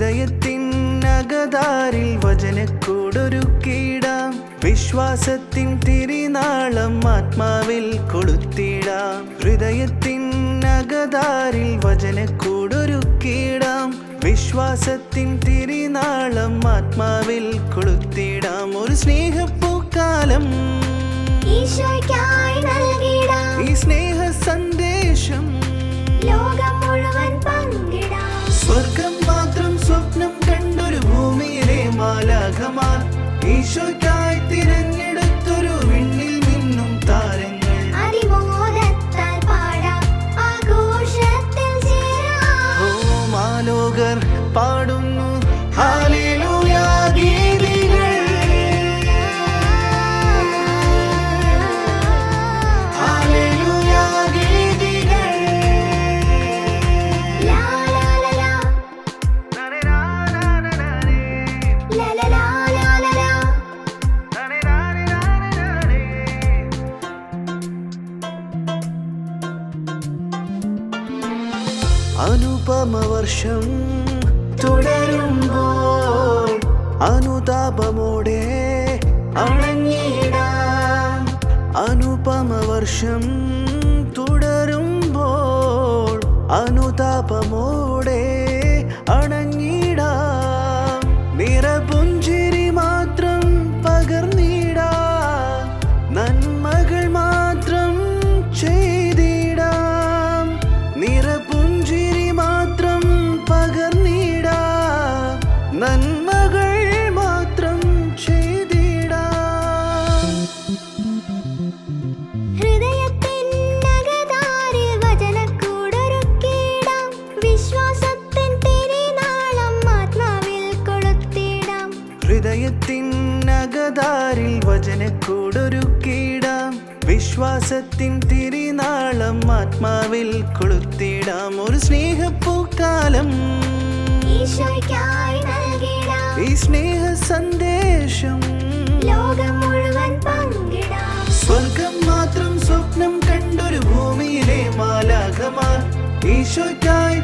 ഹൃദയത്തിൻ അകതാരിൽ വചനക്കൂടൊരുക്കിടാം. വിശ്വാസത്തിൻ തിരിനാളം ആത്മാവിൽ കൊളുത്തിടാം. ഹൃദയത്തിൻ അകതാരിൽ വചനക്കൂടൊരുക്കിടാം. വിശ്വാസത്തിൻ തിരിനാളം ആത്മാവിൽ കൊളുത്തിടാം. ഒരു സ്നേഹപ്പൂക്കാലം ഈശോയ്ക്കായി നൽകിടാം. ഈ സ്നേഹ സന്ദേശം ലോകം മുഴുവൻ പങ്കിടാം. സ്വർഗം മാത്രം സ്വപ്നം കണ്ടൊരു ഭൂമിയിലെ മാലാഖമാർ, ഈശോയ്ക്കായി തിരഞ്ഞെടുത്തൊരു വിണ്ണിൽ നിന്നും താരങ്ങൾ. അതിമോദത്താൽ പാടാം, ആഘോഷത്തിൽ ചേരാം. ഓ മാലോകർ പാടുന്നു ഹല്ലേലൂയ ഗീതികൾ. ഹല്ലേലൂയ ഗീതികൾ. ലാ ലാ ലാ ലാ. ലാ ലാ ലാ ലാ ലാ ലാ. അനുപമവർഷം തുടരുമ്പോൾ അനുതാപമോടെ അണഞ്ഞിടാം. അനുപമവർഷം തുടരുമ്പോൾ അനുതാപമോടെ അണഞ്ഞിടാം. നിറപുഞ്ചിരി മാത്രം പകർന്നിടാം. നന്മകൾ മാത്രം ചെയ്തിടാം. നിറപുഞ്ചിരി മാത്രം പകർന്നിടാം. നന്മകൾ മാത്രം ചെയ്തിടാം. ഹൃദയത്തിൻ അകതാരിൽ വചനക്കൂടൊരുക്കിടാം. വിശ്വാസത്തിൻ തിരിനാളം ആത്മാവിൽ കൊളുത്തിടാം. ഹൃദയത്തിൻ അകതാരിൽ വചനക്കൂടൊരുക്കിടാം. വിശ്വാസത്തിൻ തിരിനാളം ആത്മാവിൽ കൊളുത്തിടാം. ഒരു സ്നേഹപ്പൂക്കാലം ഈശോയ്ക്കായി നൽകിടാം. ഈ സ്നേഹ സന്ദേശം ലോകം മുഴുവൻ പങ്കിടാം. സ്വർഗം മാത്രം സ്വപ്നം കണ്ടൊരു ഭൂമിയിലെ മാലാഖമാർ, ഈശോയ്ക്കായി